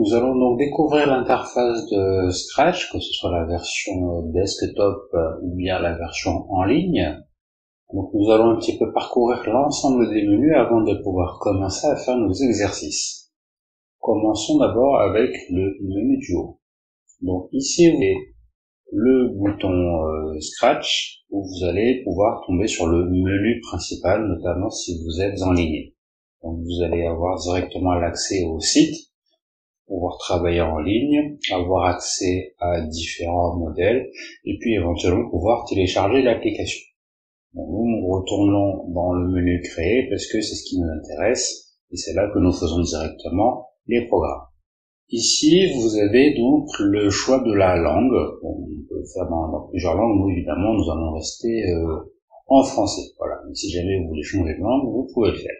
Nous allons donc découvrir l'interface de Scratch, que ce soit la version desktop ou bien la version en ligne. Donc nous allons un petit peu parcourir l'ensemble des menus avant de pouvoir commencer à faire nos exercices. Commençons d'abord avec le menu du haut. Donc ici vous avez le bouton Scratch où vous allez pouvoir tomber sur le menu principal, notamment si vous êtes en ligne. Donc vous allez avoir directement l'accès au site, pouvoir travailler en ligne, avoir accès à différents modèles et puis éventuellement pouvoir télécharger l'application. Nous retournons dans le menu créer parce que c'est ce qui nous intéresse et c'est là que nous faisons directement les programmes. Ici, vous avez donc le choix de la langue. On peut le faire dans plusieurs langues. Nous, évidemment, nous allons rester en français. Voilà. Mais si jamais vous voulez changer de langue, vous pouvez le faire.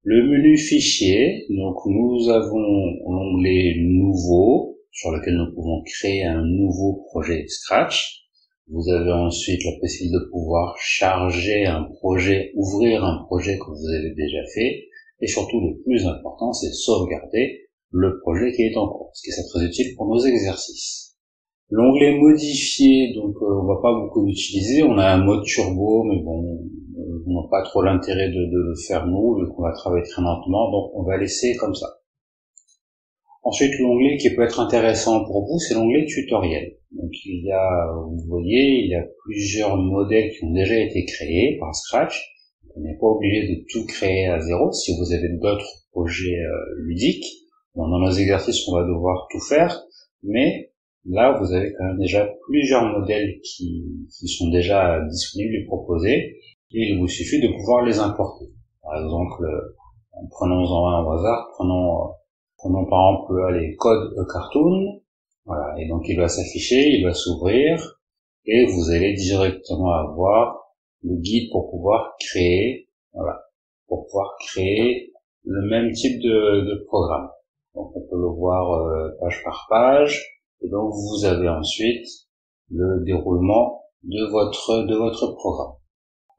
Le menu fichier, donc nous avons l'onglet nouveau sur lequel nous pouvons créer un nouveau projet Scratch. Vous avez ensuite la possibilité de pouvoir charger un projet, ouvrir un projet que vous avez déjà fait, et surtout le plus important, c'est sauvegarder le projet qui est en cours, ce qui est très utile pour nos exercices. L'onglet modifier, donc on va pas beaucoup l'utiliser, on a un mode turbo, mais bon, on n'a pas trop l'intérêt de le faire nous, vu qu'on va travailler très lentement, donc on va laisser comme ça. Ensuite, l'onglet qui peut être intéressant pour vous, c'est l'onglet tutoriel. Donc il y a, vous voyez, il y a plusieurs modèles qui ont déjà été créés par Scratch. On n'est pas obligé de tout créer à zéro. Si vous avez d'autres projets ludiques, bon, dans nos exercices, on va devoir tout faire, mais là, vous avez quand même déjà plusieurs modèles qui sont déjà disponibles et proposés, et il vous suffit de pouvoir les importer. Par exemple, prenons-en un au hasard, prenons par exemple les codes cartoon, voilà, et donc il va s'afficher, il va s'ouvrir, et vous allez directement avoir le guide pour pouvoir créer, voilà, pour pouvoir créer le même type de programme. Donc on peut le voir page par page, et donc vous avez ensuite le déroulement de votre programme.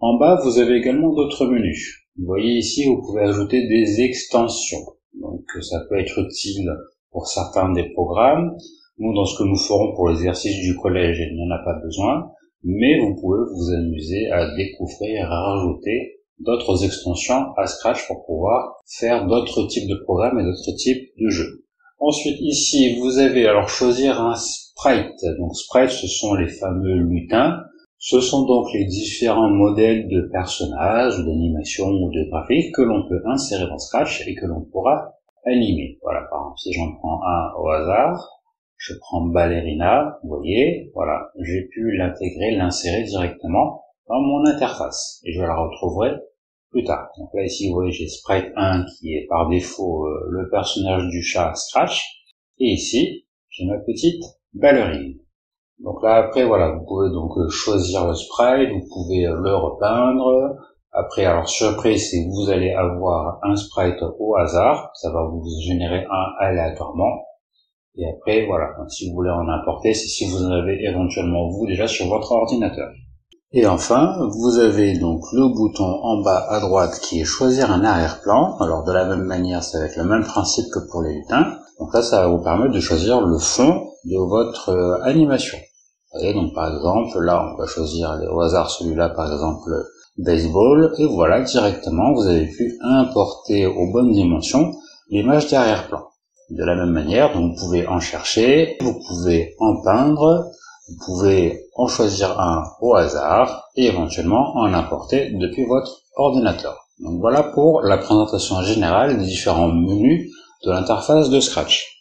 En bas, vous avez également d'autres menus. Vous voyez ici, vous pouvez ajouter des extensions. Donc ça peut être utile pour certains des programmes. Nous, dans ce que nous ferons pour l'exercice du collège, il n'y en a pas besoin, mais vous pouvez vous amuser à découvrir et à rajouter d'autres extensions à Scratch pour pouvoir faire d'autres types de programmes et d'autres types de jeux. Ensuite, ici, vous avez alors choisir un sprite. Donc sprite, ce sont les fameux lutins. Ce sont donc les différents modèles de personnages, d'animation ou de graphiques que l'on peut insérer dans Scratch et que l'on pourra animer. Voilà, par exemple, si j'en prends un au hasard, je prends Ballerina, vous voyez, voilà, j'ai pu l'intégrer, l'insérer directement dans mon interface et je la retrouverai plus tard. Donc là, ici, vous voyez, j'ai Sprite 1 qui est par défaut le personnage du chat Scratch et ici, j'ai ma petite ballerine. Donc là, après, voilà, vous pouvez donc choisir le sprite, vous pouvez le repeindre. Après, alors surprise, c'est que vous allez avoir un sprite au hasard, ça va vous générer un aléatoirement. Et après, voilà, si vous voulez en importer, c'est si vous en avez éventuellement vous déjà sur votre ordinateur. Et enfin, vous avez donc le bouton en bas à droite qui est choisir un arrière-plan. Alors de la même manière, ça va être le même principe que pour les lutins. Donc là, ça va vous permettre de choisir le fond de votre animation. Vous voyez, donc par exemple, là, on va choisir au hasard celui-là, par exemple, baseball, et voilà, directement, vous avez pu importer aux bonnes dimensions l'image d'arrière-plan. De la même manière, donc vous pouvez en chercher, vous pouvez en peindre, vous pouvez en choisir un au hasard, et éventuellement en importer depuis votre ordinateur. Donc voilà pour la présentation générale des différents menus de l'interface de Scratch.